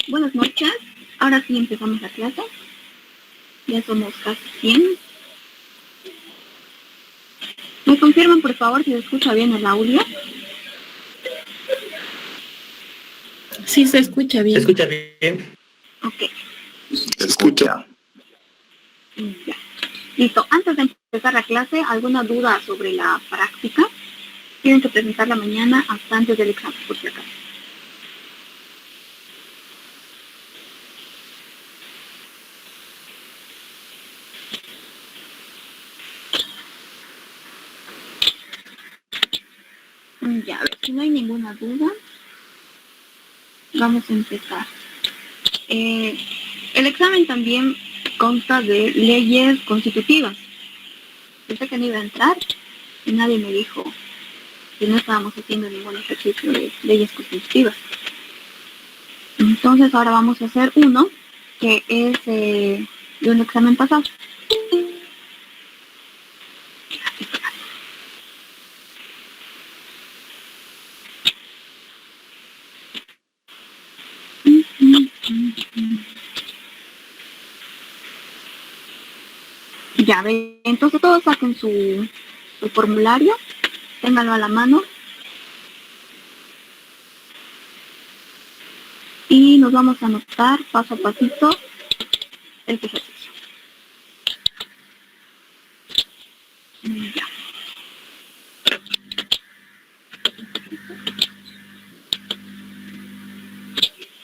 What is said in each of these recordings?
Buenas noches. Ahora sí empezamos la clase. Ya somos casi 100. ¿Me confirman, por favor, si se escucha bien el audio? Sí, se escucha bien. ¿Se escucha bien? Ok. Se escucha. Ya. Listo. Antes de empezar la clase, ¿alguna duda sobre la práctica? Tienen que presentarla mañana hasta antes del examen, por si acaso. Ya, a ver, si no hay ninguna duda, vamos a empezar. El examen también consta de leyes constitutivas. Pensé que no iba a entrar y nadie me dijo que no estábamos haciendo ningún ejercicio de leyes constitutivas. Entonces ahora vamos a hacer uno que es de un examen pasado. Ya ven, entonces todos saquen su formulario, ténganlo a la mano y nos vamos a anotar paso a pasito el ejercicio. Ya.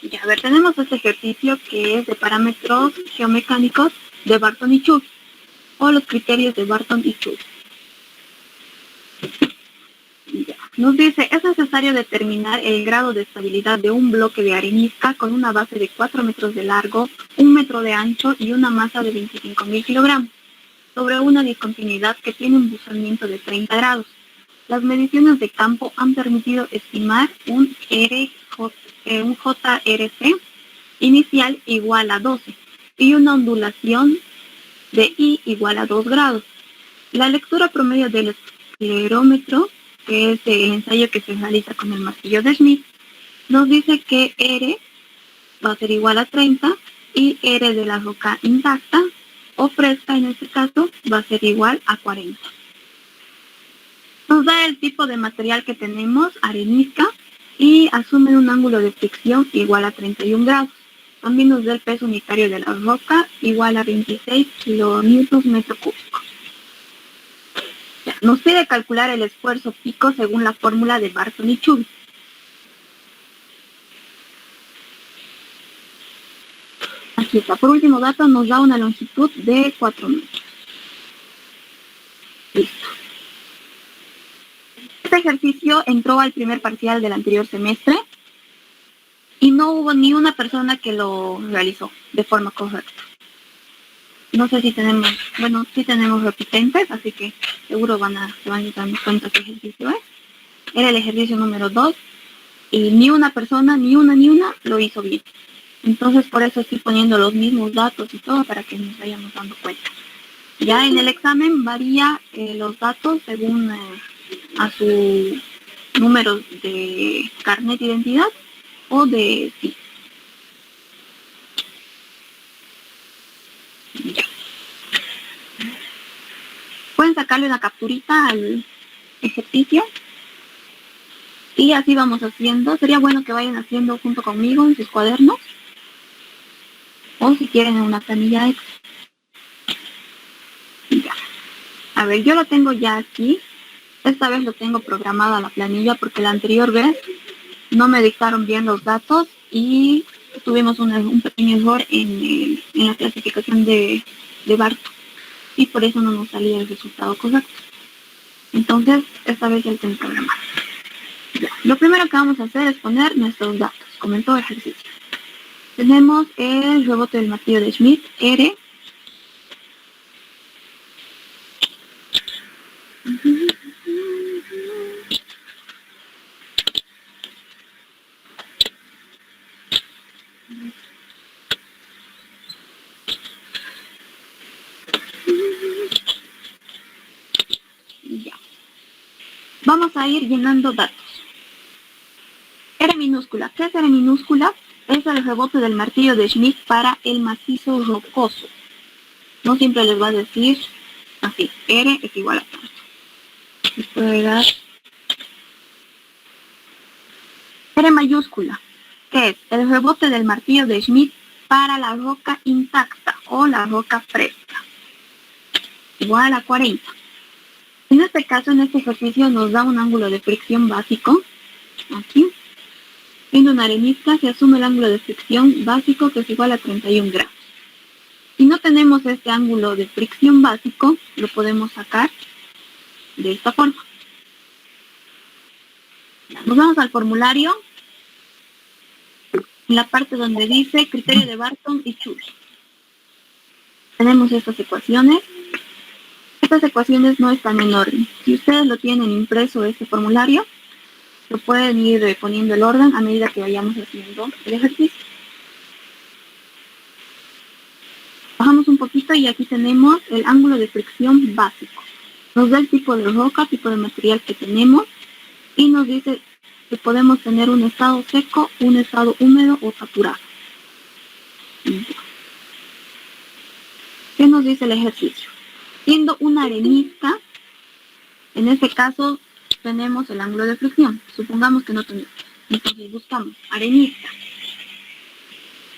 Ya, a ver, tenemos este ejercicio que es de parámetros geomecánicos de Barton y Chuk, o los criterios de Barton y Chuk. Ya. Nos dice, es necesario determinar el grado de estabilidad de un bloque de arenisca con una base de 4 metros de largo, 1 metro de ancho y una masa de 25.000 kilogramos, sobre una discontinuidad que tiene un buzamiento de 30 grados. Las mediciones de campo han permitido estimar un JRC inicial igual a 12 y una ondulación de I igual a 2 grados. La lectura promedio del esclerómetro, que es el ensayo que se realiza con el martillo de Schmidt, nos dice que R va a ser igual a 30 y R de la roca intacta o fresca en este caso va a ser igual a 40. Nos da el tipo de material que tenemos, arenisca, y asume un ángulo de fricción igual a 31 grados. También nos da el peso unitario de la roca igual a 26 kilonewtons metro cúbico. Ya, nos pide calcular el esfuerzo pico según la fórmula de Barton y Chuk. Aquí está. Por último dato, nos da una longitud de 4 metros. Listo. Este ejercicio entró al primer parcial del anterior semestre y no hubo ni una persona que lo realizó de forma correcta. No sé si tenemos, bueno, sí tenemos repitentes, así que seguro se van a dar cuenta qué ejercicio es. Era el ejercicio número 2 y ni una persona, ni una, lo hizo bien. Entonces por eso estoy poniendo los mismos datos y todo para que nos vayamos dando cuenta. Ya en el examen varía los datos según a su número de carnet de identidad o de sí. Ya. Pueden sacarle una capturita al ejercicio y así vamos haciendo. Sería bueno que vayan haciendo junto conmigo en sus cuadernos o si quieren en una planilla extra. Ya. A ver, yo lo tengo ya aquí. Esta vez lo tengo programada la planilla porque la anterior vez no me dictaron bien los datos y tuvimos un pequeño error en la clasificación de Barton y por eso no nos salía el resultado correcto. Entonces, esta vez ya lo tengo programado. Ya. Lo primero que vamos a hacer es poner nuestros datos, como en todo ejercicio. Tenemos el rebote del martillo de Schmidt, R. Ya. Vamos a ir llenando datos. R minúscula. ¿Qué es R minúscula? es el rebote del martillo de Schmidt para el macizo rocoso. No siempre les va a decir así, R es igual a tanto. Les puede dar R mayúscula, que es el rebote del martillo de Schmidt para la roca intacta o la roca fresca, igual a 40. En este caso, en este ejercicio nos da un ángulo de fricción básico, aquí. En una arenisca se asume el ángulo de fricción básico que es igual a 31 grados. Si no tenemos este ángulo de fricción básico, lo podemos sacar de esta forma. Nos vamos al formulario, en la parte donde dice criterio de Barton y Schur. Tenemos estas ecuaciones. Estas ecuaciones no están en orden. Si ustedes lo tienen impreso este formulario, lo pueden ir poniendo el orden a medida que vayamos haciendo el ejercicio. Bajamos un poquito y aquí tenemos el ángulo de fricción básico. Nos da el tipo de roca, tipo de material que tenemos y nos dice que podemos tener un estado seco, un estado húmedo o saturado. ¿Qué nos dice el ejercicio? Siendo una arenisca, en este caso tenemos el ángulo de fricción. Supongamos que no tenemos. Entonces buscamos arenisca.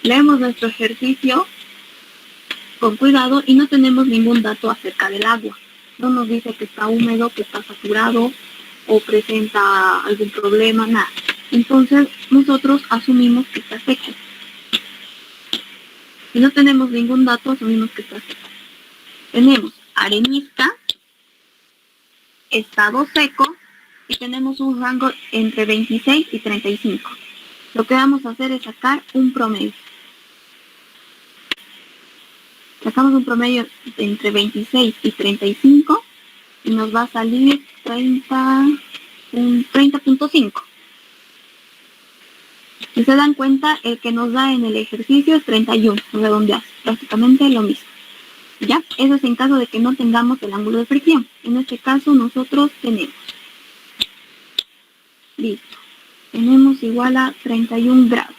Leemos nuestro ejercicio con cuidado y no tenemos ningún dato acerca del agua. No nos dice que está húmedo, que está saturado o presenta algún problema, nada. Entonces nosotros asumimos que está seco. Si no tenemos ningún dato, asumimos que está seco. Tenemos arenisca, estado seco y tenemos un rango entre 26 y 35. Lo que vamos a hacer es sacar un promedio. Sacamos un promedio entre 26 y 35 y nos va a salir 30.5. Si se dan cuenta, el que nos da en el ejercicio es 31, redondeado, prácticamente lo mismo. ¿Ya? Eso es en caso de que no tengamos el ángulo de fricción. En este caso nosotros tenemos. Listo. Tenemos igual a 31 grados.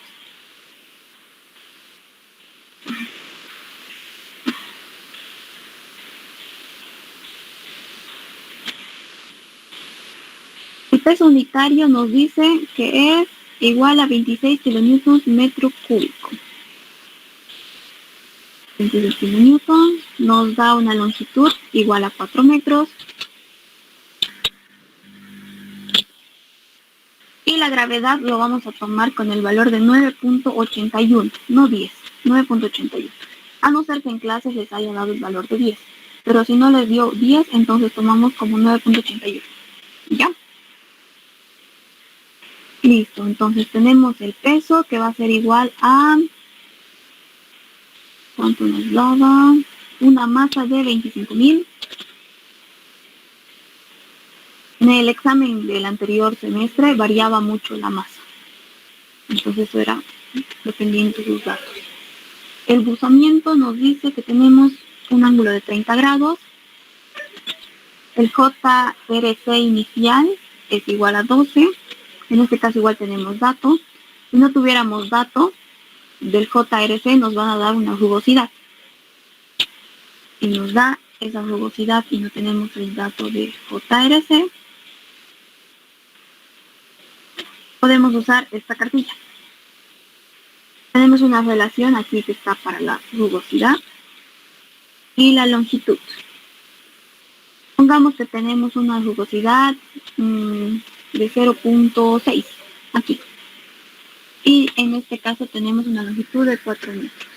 El peso unitario nos dice que es igual a 26 kilonewtons metro cúbico. 26 kilonewtons nos da una longitud igual a 4 metros. Y la gravedad lo vamos a tomar con el valor de 9.81, no 10, 9.81. A no ser que en clases les haya dado el valor de 10. Pero si no les dio 10, entonces tomamos como 9.81. ¿Ya? Listo, entonces tenemos el peso que va a ser igual a... ¿Cuánto nos daba? Una masa de 25.000. En el examen del anterior semestre variaba mucho la masa. Entonces eso era dependiente de sus datos. El buzamiento nos dice que tenemos un ángulo de 30 grados. El JRC inicial es igual a 12. En este caso igual tenemos dato. Si no tuviéramos dato del JRC nos van a dar una rugosidad. Si nos da esa rugosidad y no tenemos el dato de JRC, podemos usar esta cartilla. Tenemos una relación aquí que está para la rugosidad y la longitud. Pongamos que tenemos una rugosidad de 0.6 aquí. Y en este caso tenemos una longitud de 4 metros.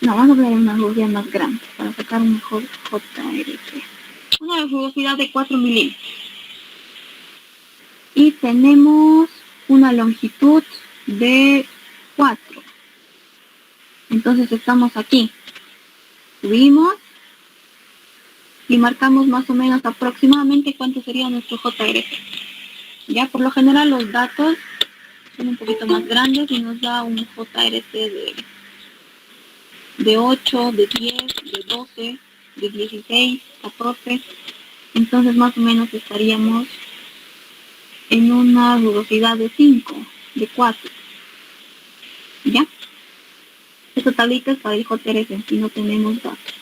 No, vamos a ver una rugosidad más grande para sacar un mejor JRC. Una rugosidad de 4 milímetros. Y tenemos una longitud de 4. Entonces estamos aquí. Subimos y marcamos más o menos aproximadamente cuánto sería nuestro JRC. Ya por lo general los datos son un poquito más grandes y nos da un JRC de 8, de 10, de 12, de 16, 14. Entonces más o menos estaríamos en una rugosidad de 5, de 4. ¿Ya? Esta tablita es para el JRS, en sí no tenemos datos.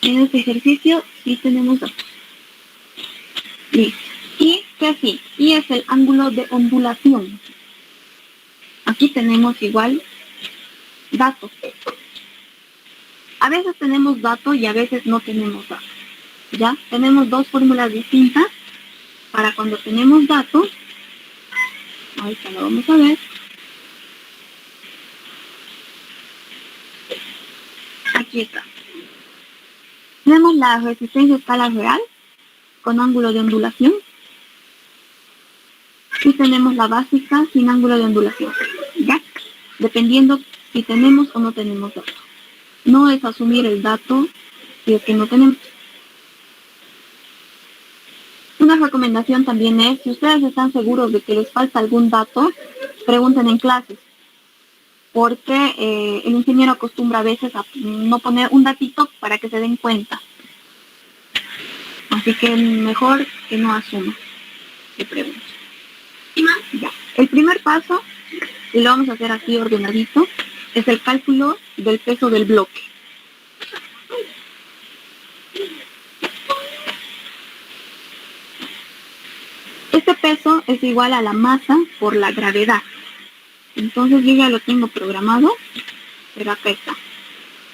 En este ejercicio sí tenemos datos. Listo. Y que así, y es el ángulo de ondulación. Aquí tenemos igual datos. A veces tenemos datos y a veces no tenemos datos. ¿Ya? Tenemos dos fórmulas distintas para cuando tenemos datos. Ahorita lo vamos a ver. Aquí está. Tenemos la resistencia a escala real con ángulo de ondulación. Y tenemos la básica sin ángulo de ondulación. ¿Ya? Dependiendo si tenemos o no tenemos datos. No es asumir el dato si es que no tenemos. Una recomendación también es, si ustedes están seguros de que les falta algún dato, pregunten en clases. Porque el ingeniero acostumbra a veces a no poner un datito para que se den cuenta. Así que mejor que no asuma, que pregunte. Ya. El primer paso, y lo vamos a hacer así ordenadito, es el cálculo del peso del bloque. Este peso es igual a la masa por la gravedad. Entonces yo ya lo tengo programado, pero acá está.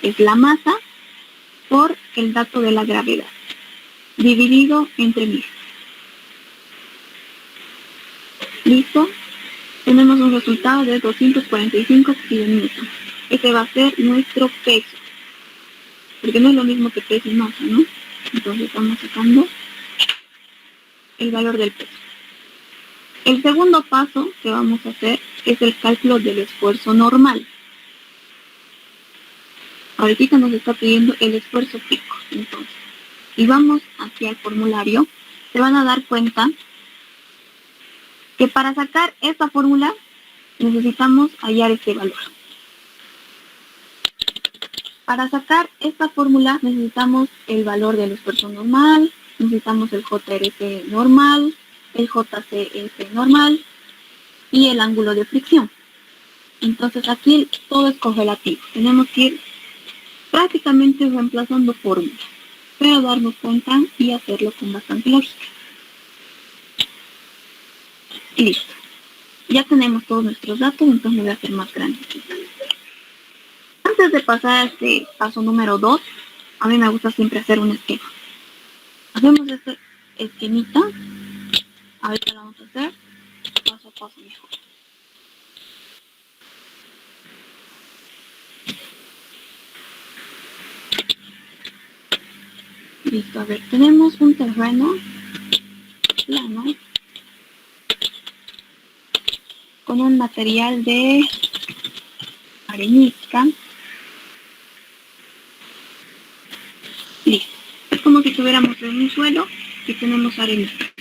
Es la masa por el dato de la gravedad, dividido entre 1000. ¿Listo? Tenemos un resultado de 245 kilonewtons. Ese va a ser nuestro peso. Porque no es lo mismo que peso y masa, ¿no? Entonces estamos sacando el valor del peso. El segundo paso que vamos a hacer es el cálculo del esfuerzo normal. Ahorita nos está pidiendo el esfuerzo pico. Entonces, si vamos hacia el formulario, se van a dar cuenta que para sacar esta fórmula necesitamos hallar este valor. Para sacar esta fórmula necesitamos el valor del esfuerzo normal, necesitamos el JRC normal, el JCS normal y el ángulo de fricción. Entonces aquí todo es correlativo. Tenemos que ir prácticamente reemplazando fórmulas, pero darnos cuenta y hacerlo con bastante lógica. Y listo. Ya tenemos todos nuestros datos, entonces lo voy a hacer más grande. Antes de pasar a este paso número 2, a mí me gusta siempre hacer un esquema. Hacemos este esquemita. Ahorita lo vamos a hacer paso a paso mejor. Listo, a ver, tenemos un terreno plano con un material de arenisca. Listo. Es como si estuviéramos en un suelo y tenemos arenisca.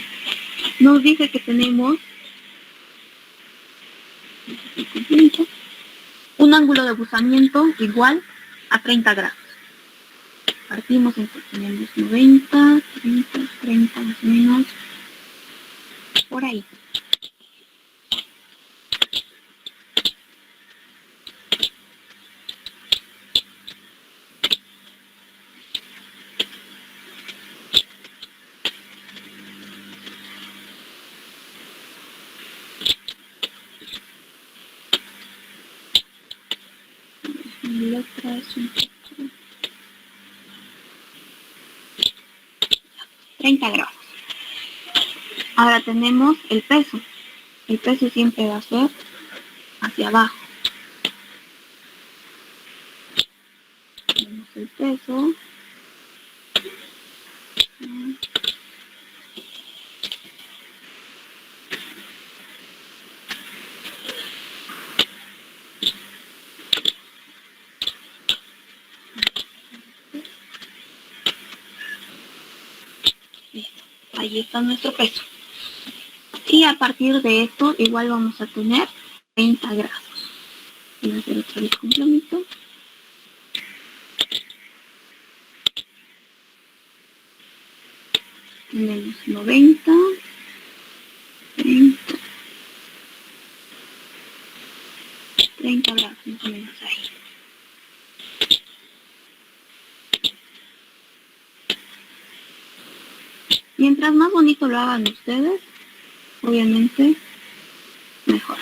Nos dice que tenemos un ángulo de abusamiento igual a 30 grados. Partimos, entonces tenemos 90, 30 más o menos, por ahí. Letras, 30 grados. Ahora tenemos el peso. El peso siempre va a ser hacia abajo. Tenemos el peso. Listo. Ahí está nuestro peso. Y a partir de esto, igual vamos a tener 30 grados. Voy a hacer otra vez complemento. Tenemos 90, 30, 30 grados, más o menos ahí. Mientras más bonito lo hagan ustedes, obviamente, mejor.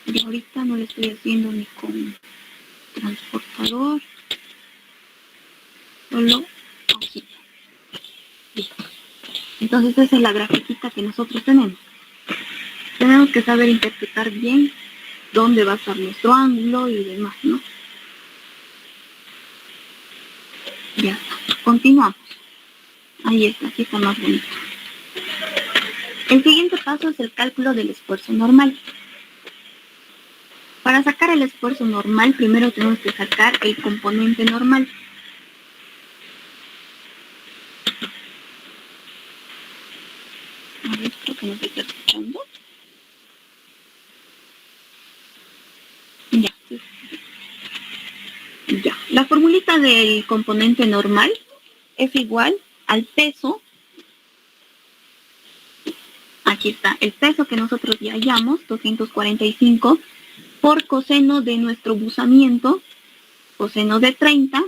Yo ahorita no lo estoy haciendo ni con transportador, solo aquí. Listo. Entonces esa es la grafiquita que nosotros tenemos. Tenemos que saber interpretar bien dónde va a estar nuestro ángulo y demás, ¿no? Ya está. Continuamos. Ahí está, aquí está más bonito. El siguiente paso es el cálculo del esfuerzo normal. Para sacar el esfuerzo normal, primero tenemos que sacar el componente normal. A ver, creo que no se está escuchando. Ya. Ya. La formulita del componente normal es igual al peso. Aquí está, el peso que nosotros ya hallamos, 245, por coseno de nuestro buzamiento, coseno de 30,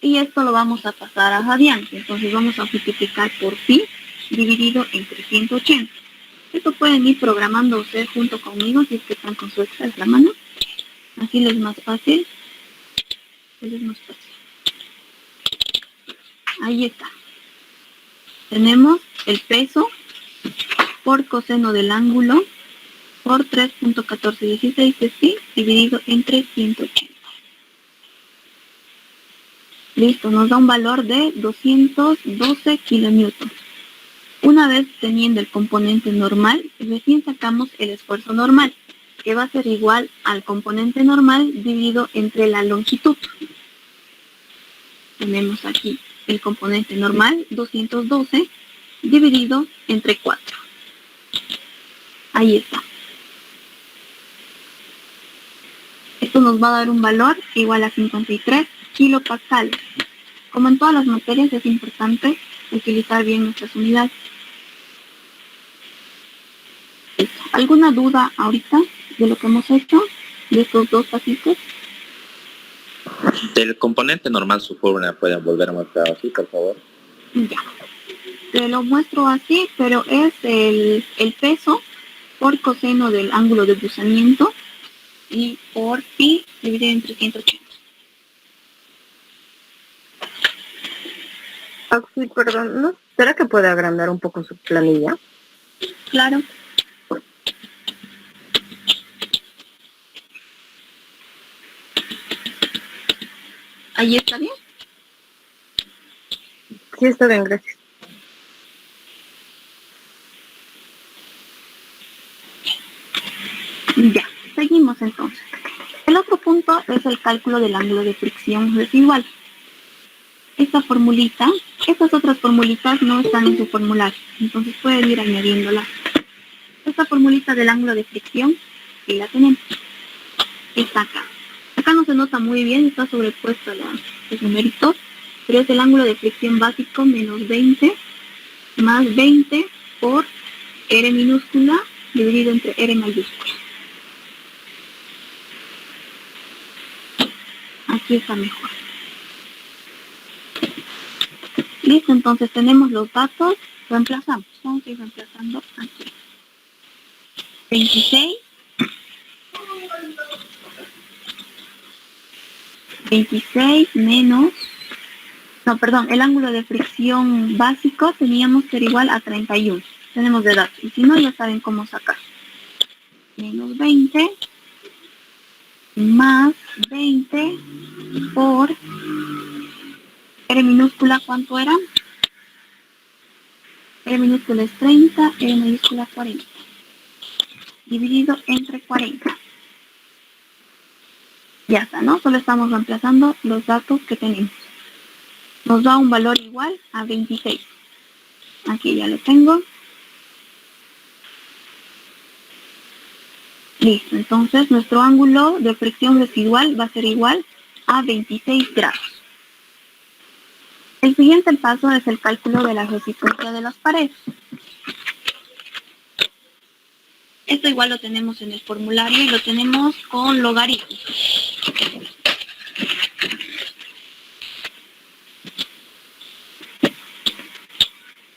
y esto lo vamos a pasar a radianes. Entonces vamos a multiplicar por pi dividido entre 180. Esto pueden ir programándose junto conmigo si es que están con su Excel a la mano. Así les es más fácil. Ahí está. Tenemos el peso por coseno del ángulo por 3.1416 de pi dividido entre 180. Listo, nos da un valor de 212 kilonewtons. Una vez teniendo el componente normal, recién sacamos el esfuerzo normal, que va a ser igual al componente normal dividido entre la longitud. Tenemos aquí el componente normal, 212, dividido entre 4. Ahí está. Esto nos va a dar un valor igual a 53 kilopascales. Como en todas las materias, es importante utilizar bien nuestras unidades. ¿Alguna duda ahorita de lo que hemos hecho, de estos dos pasitos? Del componente normal, su fórmula, ¿pueden volver a mostrar así, por favor? Ya. Te lo muestro así, pero es el peso por coseno del ángulo de buzamiento y por pi dividido entre 180. Sí, perdón, ¿no? ¿Será que puede agrandar un poco su planilla? Claro. ¿Ahí está bien? Sí, está bien, gracias. Ya, seguimos entonces. El otro punto es el cálculo del ángulo de fricción residual. Esta formulita, estas otras formulitas no están en su formulario, entonces pueden ir añadiéndolas. Esta formulita del ángulo de fricción, que la tenemos, está acá. Acá no se nota muy bien, está sobrepuesta los numeritos, pero es el ángulo de fricción básico menos 20 más 20 por R minúscula dividido entre R mayúscula. Aquí está mejor. Listo, entonces tenemos los datos, reemplazamos. Vamos a ir reemplazando aquí. 26 menos, no, perdón, el ángulo de fricción básico teníamos que ser igual a 31. Tenemos de datos, y si no, ya saben cómo sacar. Menos 20 más 20 por R minúscula, ¿cuánto era? R minúscula es 30, R mayúscula 40. Dividido entre 40. Ya está, ¿no? Solo estamos reemplazando los datos que tenemos. Nos da un valor igual a 26. Aquí ya lo tengo. Listo, entonces nuestro ángulo de fricción residual va a ser igual a 26 grados. El siguiente paso es el cálculo de la resistencia de las paredes. Esto igual lo tenemos en el formulario y lo tenemos con logaritmos.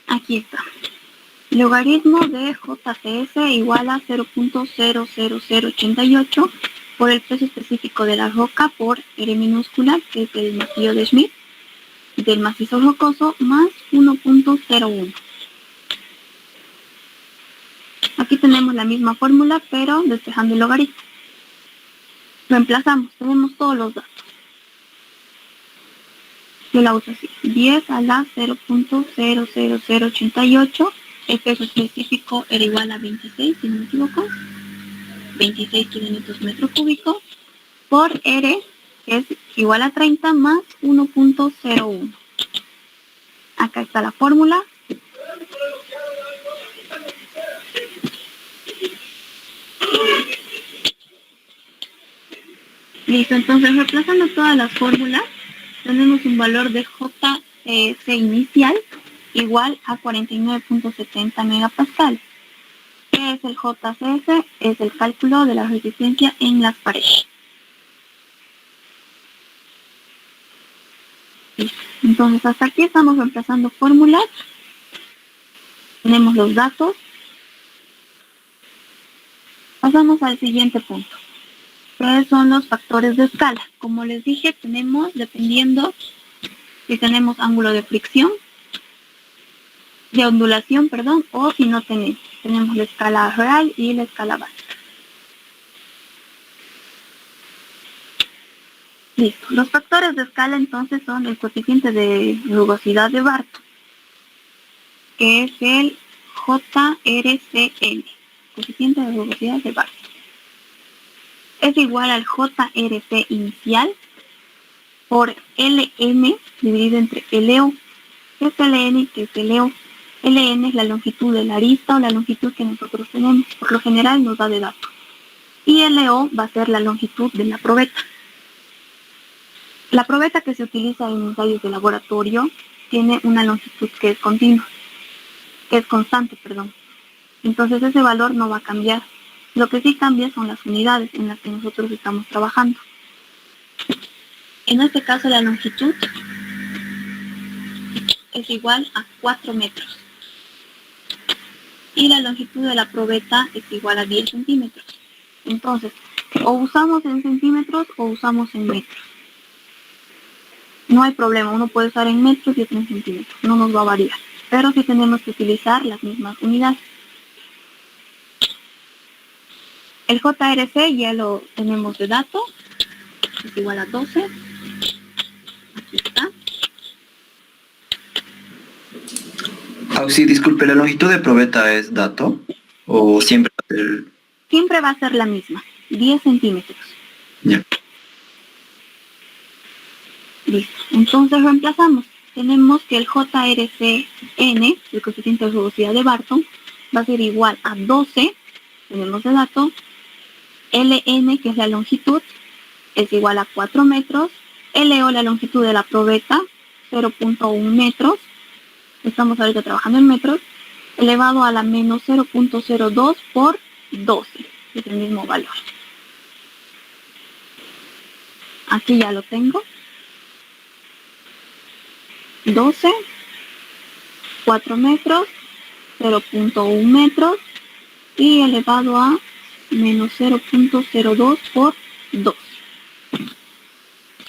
Aquí está. Logaritmo de JCS igual a 0.00088 por el peso específico de la roca por R minúscula, que es el martillo de Schmidt, del macizo rocoso, más 1.01. Aquí tenemos la misma fórmula, pero despejando el logaritmo. Reemplazamos, tenemos todos los datos. Yo la uso así, 10 a la 0.00088, el peso específico era igual a 26, si no me equivoco, 26 kilómetros metro cúbico, por R, que es igual a 30 más 1.01. Acá está la fórmula. Listo, entonces reemplazando todas las fórmulas, tenemos un valor de JC inicial igual a 49.70 megapascal. ¿Qué es el JCS? Es el cálculo de la resistencia en las paredes. Listo. Entonces hasta aquí estamos reemplazando fórmulas. Tenemos los datos. Pasamos al siguiente punto. ¿Qué son los factores de escala? Como les dije, tenemos, dependiendo si tenemos ángulo de fricción, de ondulación, perdón, o si no tenemos. Tenemos la escala real y la escala básica. Listo. Los factores de escala entonces son el coeficiente de rugosidad de Barton, que es el JRCN, coeficiente de rugosidad de Barton. Es igual al JRC inicial por LM dividido entre LO. ¿Qué es LN y qué es LO? LN es la longitud de la arista o la longitud que nosotros tenemos. Por lo general nos da de dato. Y LO va a ser la longitud de la probeta. La probeta que se utiliza en ensayos de laboratorio tiene una longitud que es continua, que es constante, perdón. Entonces ese valor no va a cambiar. Lo que sí cambia son las unidades en las que nosotros estamos trabajando. En este caso la longitud es igual a 4 metros. Y la longitud de la probeta es igual a 10 centímetros. Entonces, o usamos en centímetros o usamos en metros. No hay problema, uno puede usar en metros y otro en centímetros. No nos va a variar. Pero sí tenemos que utilizar las mismas unidades. El JRC ya lo tenemos de dato, es igual a 12, aquí está. Sí, disculpe, ¿la longitud de probeta es dato? ¿O siempre va a ser...? Siempre va a ser la misma, 10 centímetros. Ya. Listo, entonces reemplazamos. Tenemos que el JRCN, el coeficiente de rugosidad de Barton, va a ser igual a 12, tenemos de dato, LN, que es la longitud, es igual a 4 metros. LO, la longitud de la probeta, 0.1 metros. Estamos ahorita trabajando en metros. Elevado a la menos 0.02 por 12. Es el mismo valor. Aquí ya lo tengo. 12, 4 metros, 0.1 metros. Y elevado a menos 0.02 por 12.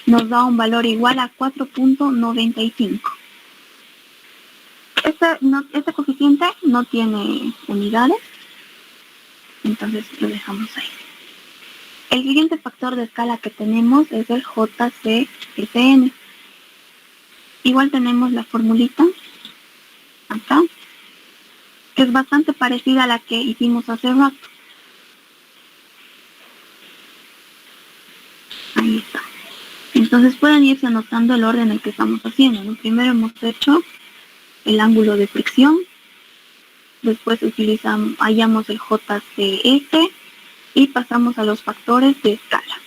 Nos da un valor igual a 4.95. Este coeficiente no tiene unidades, entonces lo dejamos ahí. El siguiente factor de escala que tenemos es el JCSN. Igual tenemos la formulita acá, que es bastante parecida a la que hicimos hace rato. Ahí está. Entonces pueden irse anotando el orden en el que estamos haciendo, ¿no? Primero hemos hecho el ángulo de fricción, después hallamos el JCS y pasamos a los factores de escala.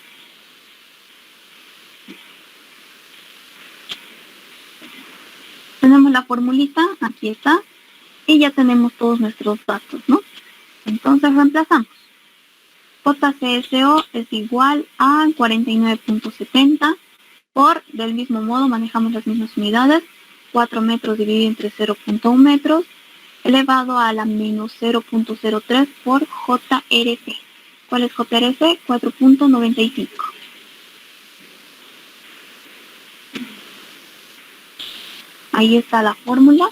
Tenemos la formulita, aquí está, y ya tenemos todos nuestros datos, ¿no? Entonces reemplazamos. JCSO es igual a 49.70 por, del mismo modo, manejamos las mismas unidades, 4 metros dividido entre 0.1 metros, elevado a la menos 0.03 por JRC. ¿Cuál es JRC? 4.95. Ahí está la fórmula.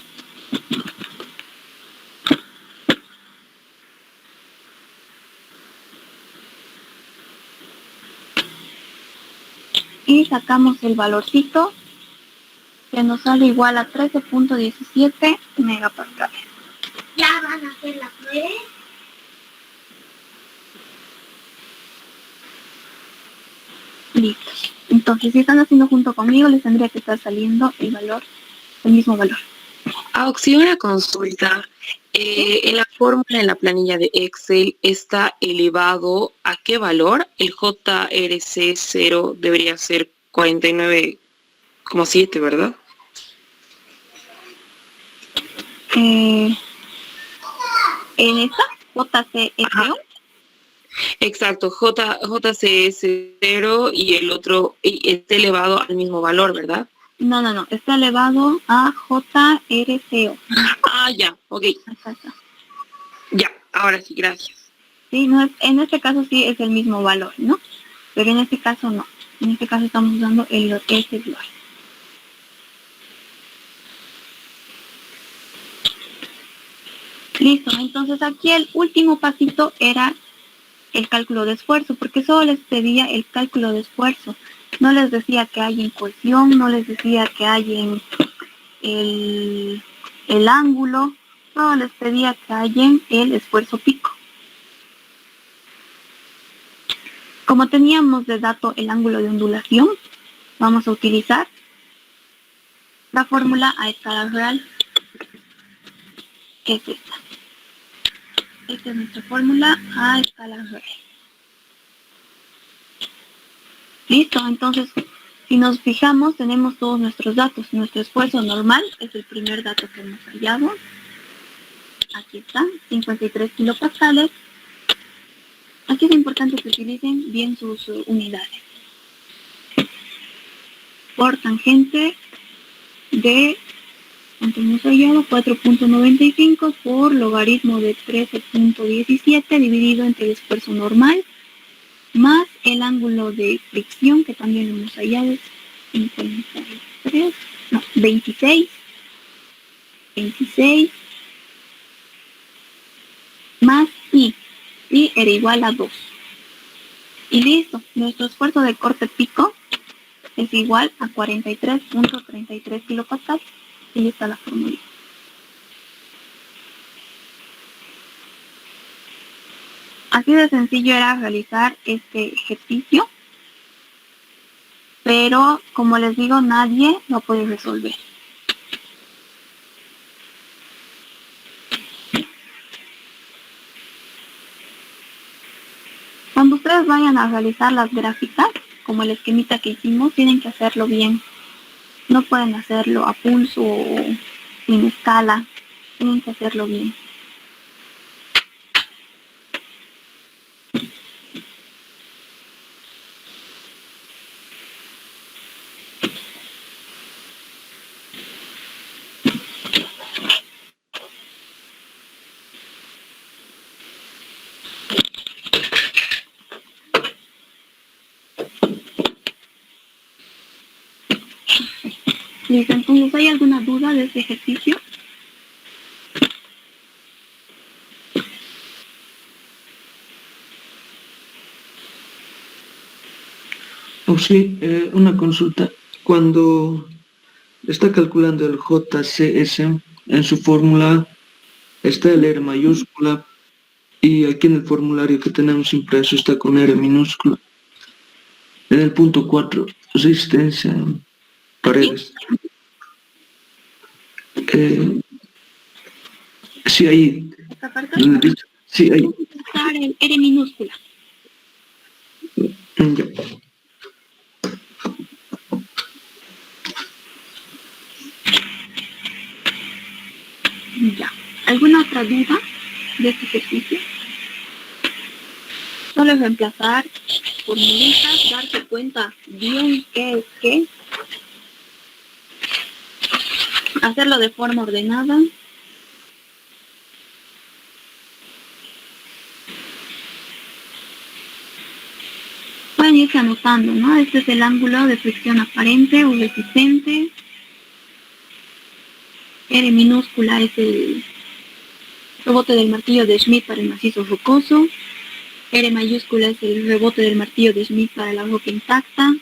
Y sacamos el valorcito que nos sale igual a 13.17 megapascales. ¿Ya van a hacer la prueba? Listo. Entonces, si están haciendo junto conmigo, les tendría que estar saliendo el valor, el mismo valor. Auxilio, una consulta. En la fórmula, en la planilla de Excel, está elevado a qué valor. El JRC0 debería ser 49,7, ¿verdad? En esta, JCSO, Exacto, JCS0 y el otro está elevado al mismo valor, ¿verdad? no, está elevado a JRCO. Ah, ya, ok, Acá está. ya, ahora sí, gracias. Sí, no es, en este caso sí es el mismo valor, ¿no? Pero en este caso no. En este caso estamos usando ese valor. Listo, entonces aquí el último pasito era el cálculo de esfuerzo, porque solo les pedía el cálculo de esfuerzo. No les decía que hay en cohesión, no les decía que hay en el ángulo, solo les pedía que hay en el esfuerzo pico. Como teníamos de dato el ángulo de ondulación, vamos a utilizar la fórmula a escala real, que es esta. Esta es nuestra fórmula a escala real. Listo, entonces, si nos fijamos, tenemos todos nuestros datos. Nuestro esfuerzo normal es el primer dato que hemos hallado. Aquí está, 53 kilopascales. Aquí es importante que utilicen bien sus unidades. Por tangente de, ¿cuánto hemos hallado? 4.95 por logaritmo de 13.17 dividido entre el esfuerzo normal más el ángulo de fricción, que también lo hemos hallado, es 53, no, 26 más I era igual a 2. Y listo, nuestro esfuerzo de corte pico es igual a 43.33 kilopascales. Y ahí está la fórmula. Así de sencillo era realizar este ejercicio, pero como les digo, nadie lo puede resolver. Cuando ustedes vayan a realizar las gráficas, como el esquemita que hicimos, tienen que hacerlo bien. No pueden hacerlo a pulso o sin escala, tienen que hacerlo bien. Listo, entonces, ¿hay alguna duda de este ejercicio? Oh, sí, una consulta. Cuando está calculando el JCS, en su fórmula está el R mayúscula y aquí en el formulario que tenemos impreso está con R minúscula. En el punto 4, resistencia, paredes. Sí, ahí. ¿Esta parte? Sí, ahí. Vamos a usar el R minúscula. Ya. Ya. ¿Alguna otra duda de este ejercicio? Solo es reemplazar formulitas, darse cuenta bien qué es qué, hacerlo de forma ordenada. Pueden irse anotando, ¿no? Este es el ángulo de fricción aparente o resistente. R minúscula es el rebote del martillo de Schmidt para el macizo rocoso. R mayúscula es el rebote del martillo de Schmidt para la roca intacta.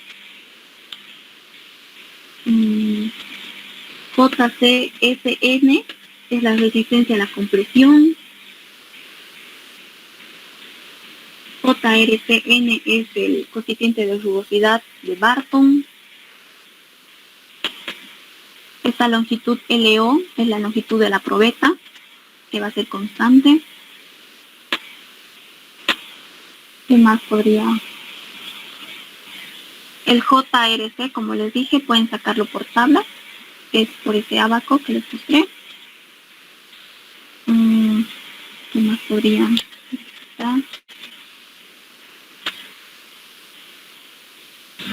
JCSN es la resistencia a la compresión. JRCN es el coeficiente de rugosidad de Barton. Esta longitud LO es la longitud de la probeta, que va a ser constante. ¿Qué más podría? El JRC, como les dije, pueden sacarlo por tabla, que es por ese abaco que les mostré. ¿Qué más podría?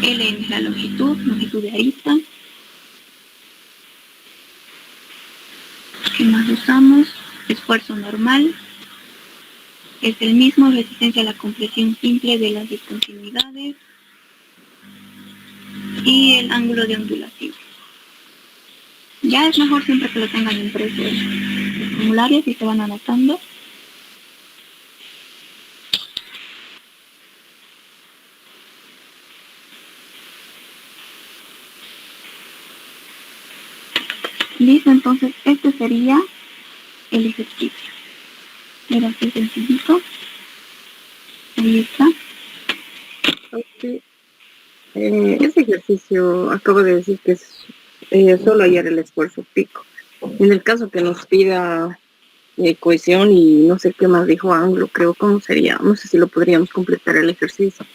L es la longitud de arista. ¿Qué más usamos? Esfuerzo normal. Es el mismo, resistencia a la compresión simple de las discontinuidades. Y el ángulo de ondulación. Ya es mejor siempre que lo tengan impreso en los formularios y se van anotando. Listo, entonces este sería el ejercicio. Era así sencillito. Ahí está. Ok. Ese ejercicio acabo de decir que es solo hallar el esfuerzo pico. En el caso que nos pida cohesión y no sé qué más dijo ángulo, creo, ¿cómo sería? No sé si lo podríamos completar el ejercicio.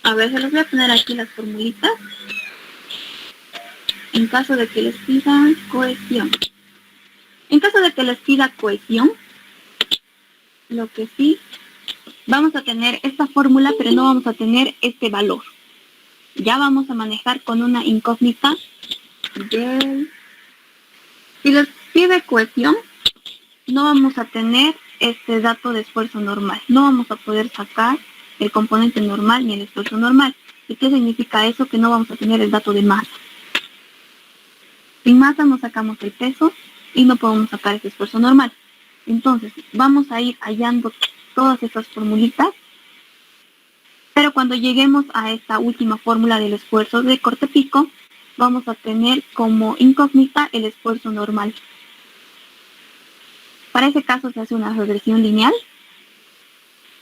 A ver, se los voy a poner aquí las formulitas. En caso de que les pida cohesión. En caso de que les pida cohesión, lo que sí, vamos a tener esta fórmula, pero no vamos a tener este valor. Ya vamos a manejar con una incógnita de... Si les pide cohesión, no vamos a tener este dato de esfuerzo normal. No vamos a poder sacar el componente normal ni el esfuerzo normal. ¿Y qué significa eso? Que no vamos a tener el dato de masa. Sin masa no sacamos el peso y no podemos sacar ese esfuerzo normal. Entonces, vamos a ir hallando todas estas formulitas, pero cuando lleguemos a esta última fórmula del esfuerzo de corte pico, vamos a tener como incógnita el esfuerzo normal. Para ese caso se hace una regresión lineal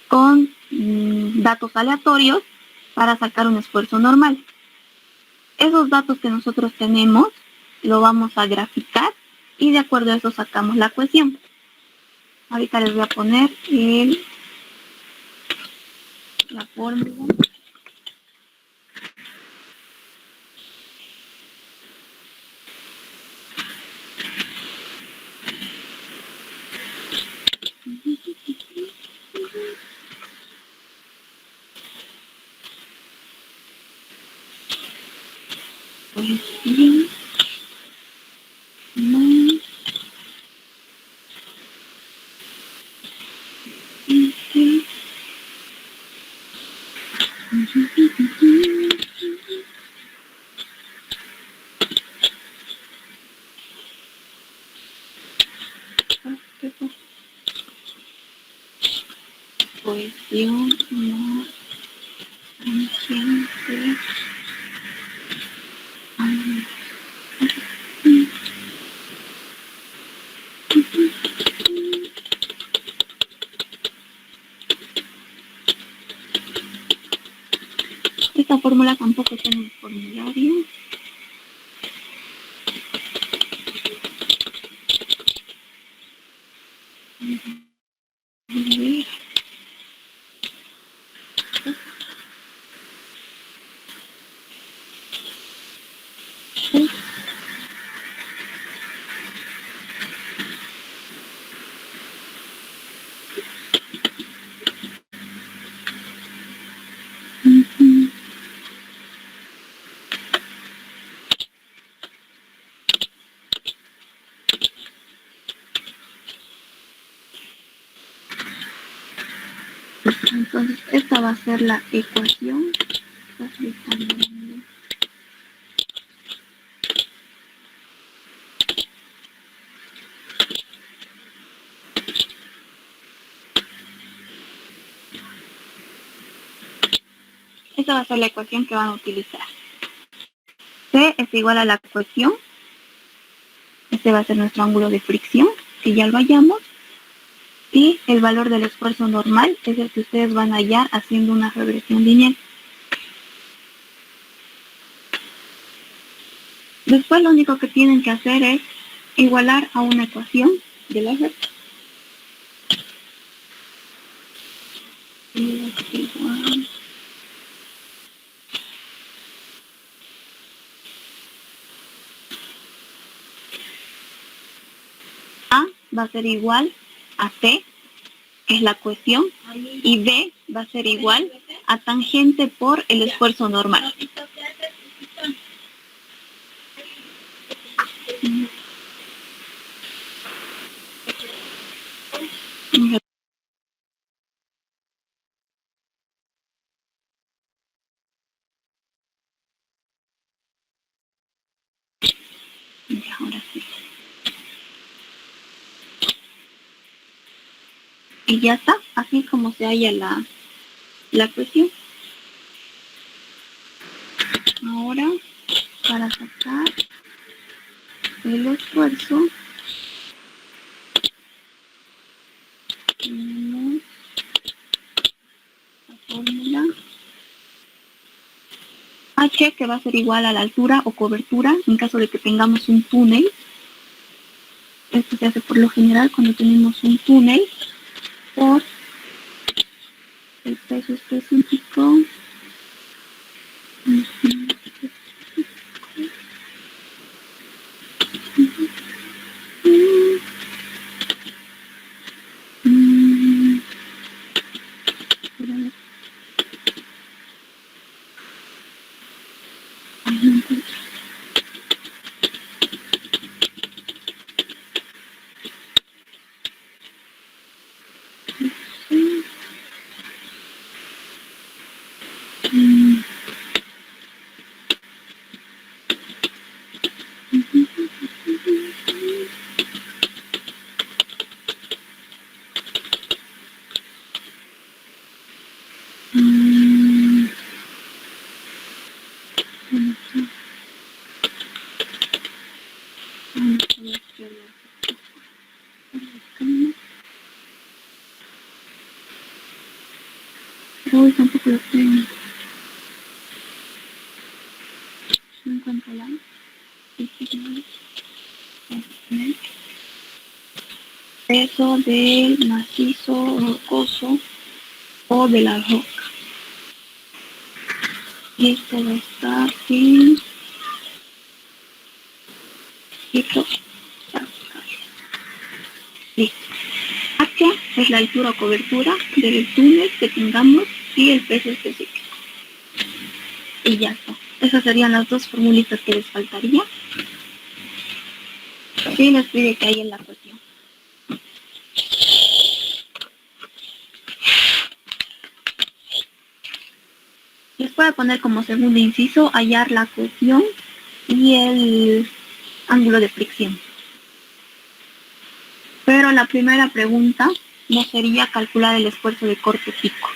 con datos aleatorios para sacar un esfuerzo normal. Esos datos que nosotros tenemos lo vamos a graficar y de acuerdo a eso sacamos la cohesión. Ahorita les voy a poner la fórmula. Cohesión más cohesión más tangente. Esta fórmula tampoco tiene un formulario. Entonces, esta va a ser la ecuación. Esta va a ser la ecuación que van a utilizar. C es igual a la ecuación. Este va a ser nuestro ángulo de fricción, que ya lo hallamos. Y el valor del esfuerzo normal es el que ustedes van a hallar haciendo una regresión lineal. Después lo único que tienen que hacer es igualar a una ecuación de la recta. A va a ser igual a C, que es la ecuación, y B va a ser igual a tangente por el esfuerzo normal. Ya, ahora sí. Y ya está, así como se halla la ecuación. Ahora, para sacar el esfuerzo, tenemos la fórmula H, que va a ser igual a la altura o cobertura en caso de que tengamos un túnel. Esto se hace por lo general cuando tenemos un túnel por el peso específico. Uy, tampoco lo tengo. No encuentro la. Peso del macizo rocoso o de la roca. Y esto va a estar en hectopascal. Listo. H es la altura o cobertura del túnel que tengamos y el peso específico. Y ya está. Esas serían las dos formulitas que les faltaría. Sí, les pide que hay en la cuestión. Les voy a poner como segundo inciso hallar la cuestión y el ángulo de fricción. Pero la primera pregunta no sería calcular el esfuerzo de corte pico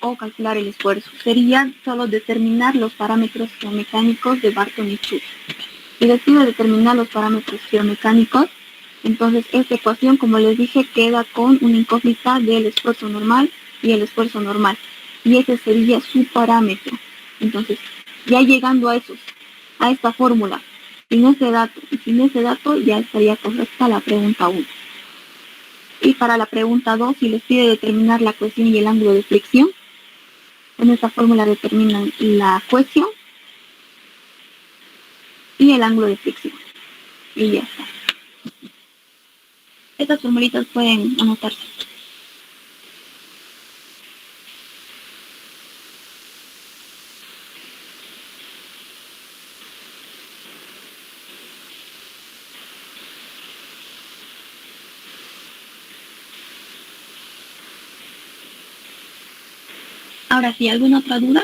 o calcular el esfuerzo. Sería solo determinar los parámetros geomecánicos de Barton y Schultz. Si decido determinar los parámetros geomecánicos, entonces esta ecuación, como les dije, queda con una incógnita del esfuerzo normal y el esfuerzo normal. Y ese sería su parámetro. Entonces, ya llegando a esta fórmula, sin ese dato ya estaría correcta la pregunta 1. Y para la pregunta 2, si les pide determinar la cohesión y el ángulo de fricción, con esta fórmula determinan la cohesión y el ángulo de fricción. Y ya está. Estas formulitas pueden anotarse. Ahora sí, ¿alguna otra duda?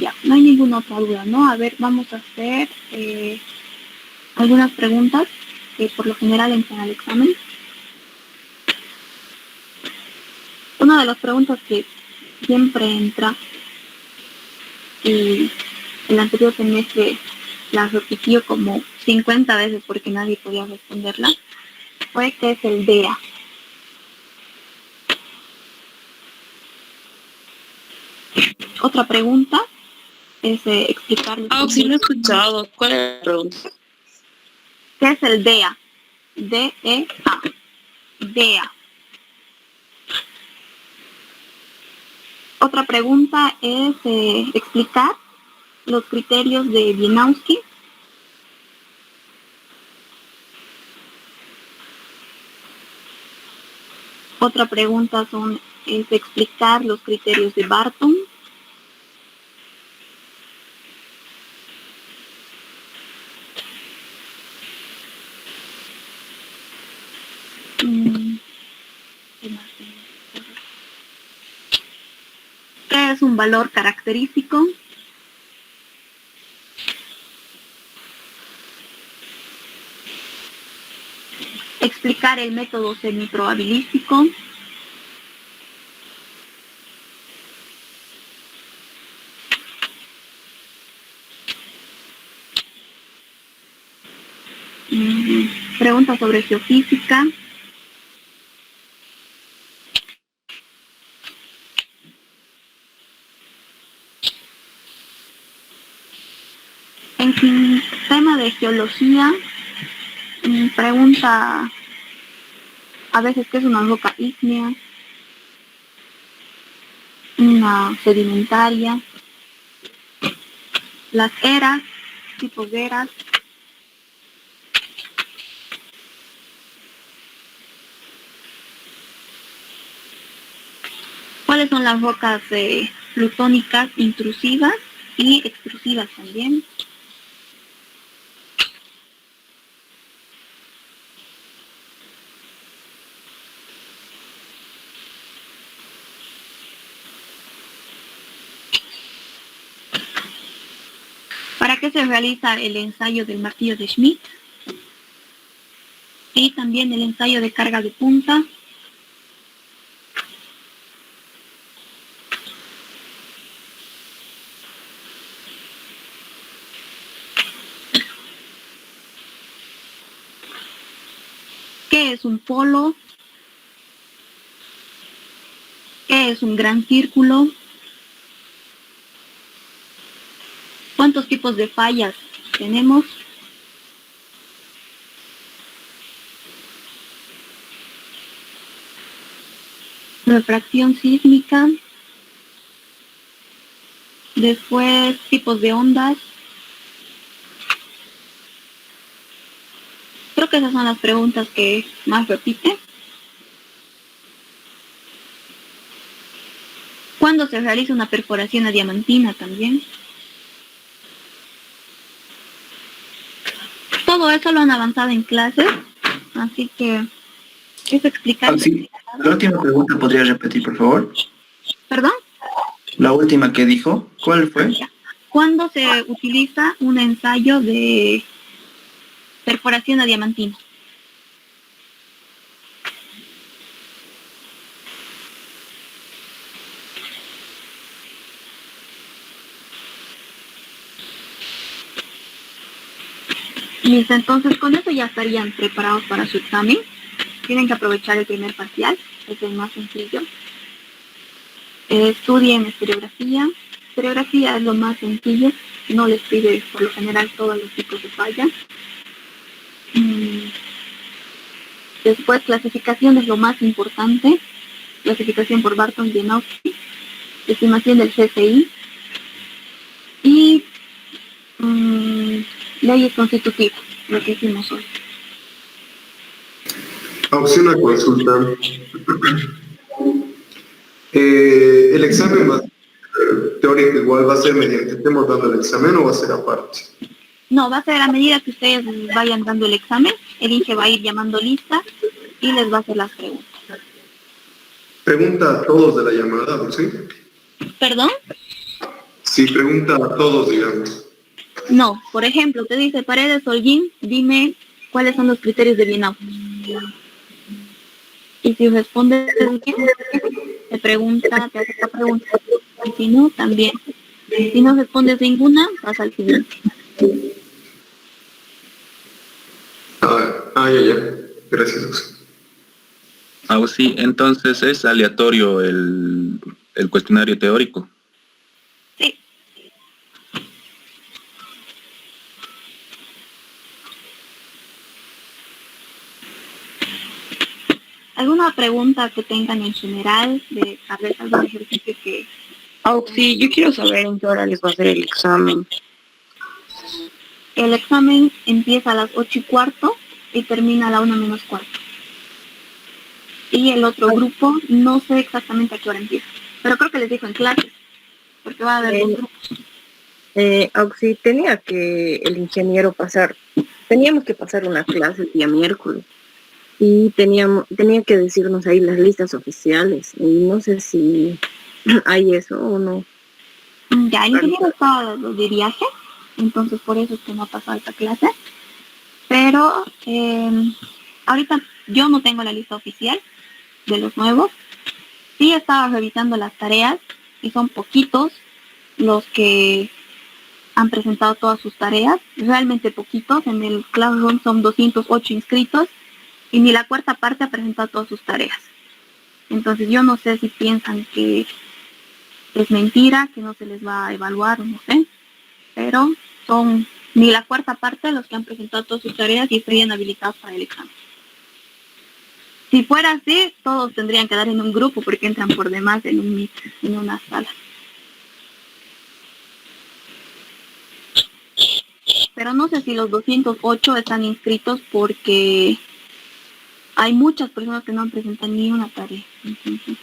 Ya, no hay ninguna otra duda, ¿no? A ver, vamos a hacer algunas preguntas que por lo general entran al examen. Una de las preguntas que siempre entra y el anterior semestre la repitió como 50 veces porque nadie podía responderla, fue ¿qué es el DEA? Otra pregunta es explicar Sí lo he escuchado. ¿Cuál es la pregunta? ¿qué es el DEA? D-E-A. DEA. Otra pregunta es explicar los criterios de Wieniawski. Otra pregunta es explicar los criterios de Barton. ¿Qué más? ¿Qué es un valor característico? Explicar el método semiprobabilístico. Preguntas sobre geofísica. En fin, tema de geología, pregunta a veces qué es una roca ígnea, una sedimentaria, las eras, tipos de eras, cuáles son las rocas plutónicas intrusivas y extrusivas también. ¿Para qué se realiza el ensayo del martillo de Schmidt? Y también el ensayo de carga de punta. ¿Qué es un polo? ¿Qué es un gran círculo? ¿Cuántos tipos de fallas tenemos? Refracción sísmica. Después, tipos de ondas. Creo que esas son las preguntas que más repite. ¿Cuándo se realiza una perforación a diamantina también? Todo eso lo han avanzado en clases, así que es explicar. Sí. La última pregunta, ¿podría repetir, por favor? ¿Perdón? La última que dijo, ¿cuál fue? ¿Cuándo se utiliza un ensayo de perforación a diamantina? Listo, entonces con eso ya estarían preparados para su examen. Tienen que aprovechar el primer parcial, es el más sencillo. Estudien historiografía. Historiografía es lo más sencillo, no les pide por lo general todos los tipos de falla. Después clasificación es lo más importante, clasificación por Barton, Wieniawski, estimación del CCI y leyes constitutivas, lo que hicimos hoy. Una consulta. El examen teórico igual va a ser mediante, estemos dando el examen o va a ser aparte. No, va a ser a medida que ustedes vayan dando el examen, el INGE va a ir llamando lista y les va a hacer las preguntas. Pregunta a todos de la llamada, ¿sí? ¿Perdón? Sí, pregunta a todos, digamos. No, por ejemplo, te dice Paredes Holguín, dime cuáles son los criterios de Bienau. Y si respondes bien, te pregunta, te hace esta pregunta. Y si no, también. Si no respondes ninguna, pasa al siguiente. Ya. Gracias, Oxy. Sí, entonces es aleatorio el cuestionario teórico. Sí. ¿Alguna pregunta que tengan en general de tal vez algún ejercicio que... Sí, yo quiero saber en qué hora les va a hacer el examen. El examen empieza a las 8:15 y termina a la 1:15. Y el otro grupo, no sé exactamente a qué hora empieza, pero creo que les dijo en clases, porque va a haber dos grupos. Auxi, el ingeniero teníamos que pasar una clase el día miércoles y tenía que decirnos ahí las listas oficiales y no sé si hay eso o no. Ya, el ingeniero está de viaje, entonces por eso es que no ha pasado esta clase, pero ahorita yo no tengo la lista oficial de los nuevos. Sí estaba revisando las tareas y son poquitos los que han presentado todas sus tareas, realmente poquitos. En el Classroom son 208 inscritos y ni la cuarta parte ha presentado todas sus tareas. Entonces yo no sé si piensan que es mentira, que no se les va a evaluar, no sé, pero son ni la cuarta parte de los que han presentado todas sus tareas y estarían habilitados para el examen. Si fuera así, todos tendrían que dar en un grupo porque entran por demás en un meet, en una sala. Pero no sé si los 208 están inscritos porque hay muchas personas que no han presentado ni una tarea. Entonces,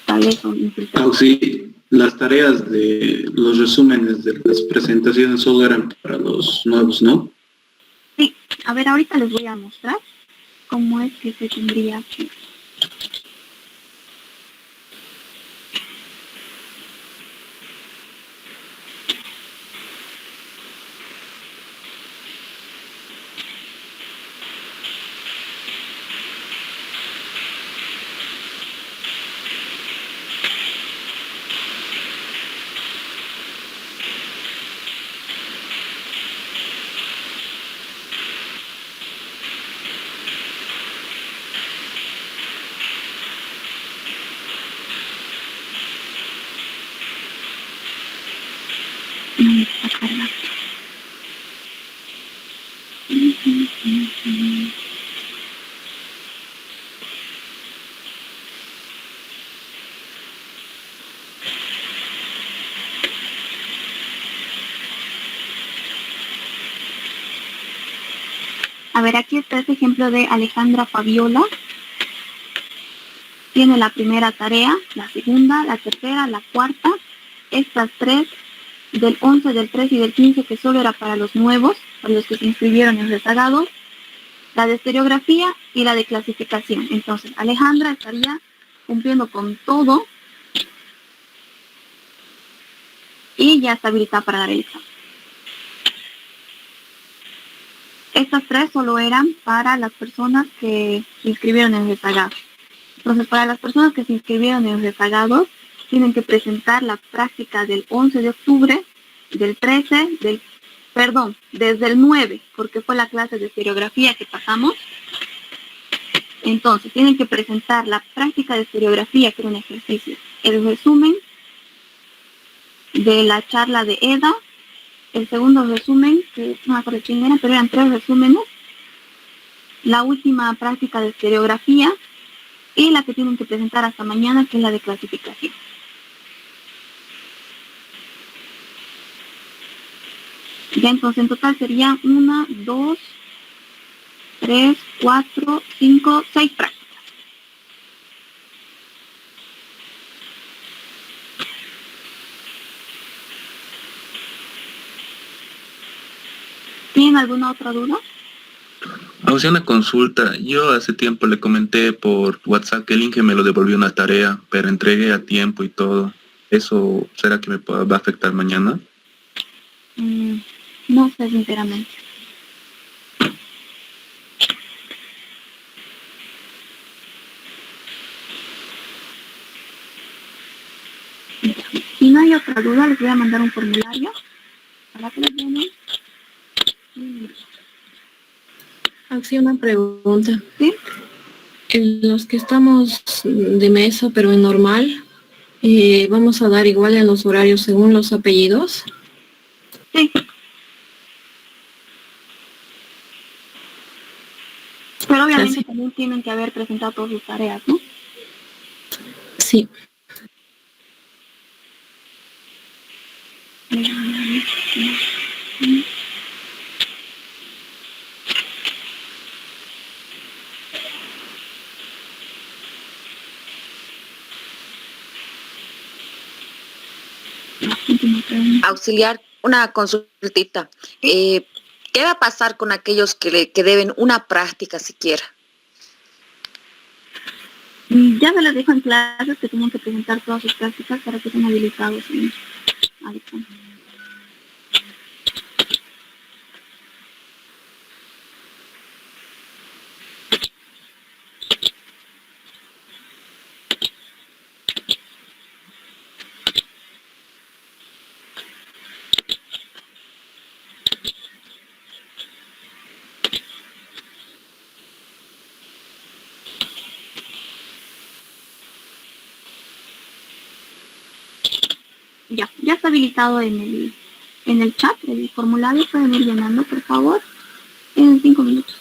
tal vez son inscritos. Sí, las tareas de los resúmenes de las presentaciones solo eran para los nuevos, ¿no? Sí, a ver, ahorita les voy a mostrar cómo es que se tendría que... A ver, aquí está este ejemplo de Alejandra Fabiola. Tiene la primera tarea, la segunda, la tercera, la cuarta. Estas tres, del 11, del 13 y del 15, que solo era para los nuevos, para los que se inscribieron en rezagados. La de estereografía y la de clasificación. Entonces, Alejandra estaría cumpliendo con todo y ya está habilitada para dar el examen. Estas tres solo eran para las personas que se inscribieron en rezagados. Entonces, para las personas que se inscribieron en rezagados, tienen que presentar la práctica del 11 de octubre, del 13, desde el 9, porque fue la clase de estereografía que pasamos. Entonces, tienen que presentar la práctica de estereografía, que era un ejercicio, el resumen de la charla de EDA, el segundo resumen, que no me acuerdo quién era, pero eran 3 resúmenes, la última práctica de estereografía y la que tienen que presentar hasta mañana, que es la de clasificación. Ya entonces en total serían 1, 2, 3, 4, 5, 6 prácticas. ¿Tienen alguna otra duda? O sea, una consulta. Yo hace tiempo le comenté por WhatsApp que el Inge me lo devolvió una tarea, pero entregué a tiempo y todo. ¿Eso será que va a afectar mañana? No sé sinceramente. Si no hay otra duda, les voy a mandar un formulario para que lo llenen. Así una pregunta. ¿Sí? En los que estamos de mesa, pero en normal, ¿vamos a dar igual en los horarios según los apellidos? Sí. Pero obviamente también tienen que haber presentado todas sus tareas, ¿no? Sí. Auxiliar, una consultita. ¿Qué va a pasar con aquellos que deben una práctica siquiera? Ya se les dijo en clases que tienen que presentar todas sus prácticas para que sean habilitados al examen. Ya está habilitado en el chat, el formulario. Pueden ir llenando, por favor, en 5 minutos.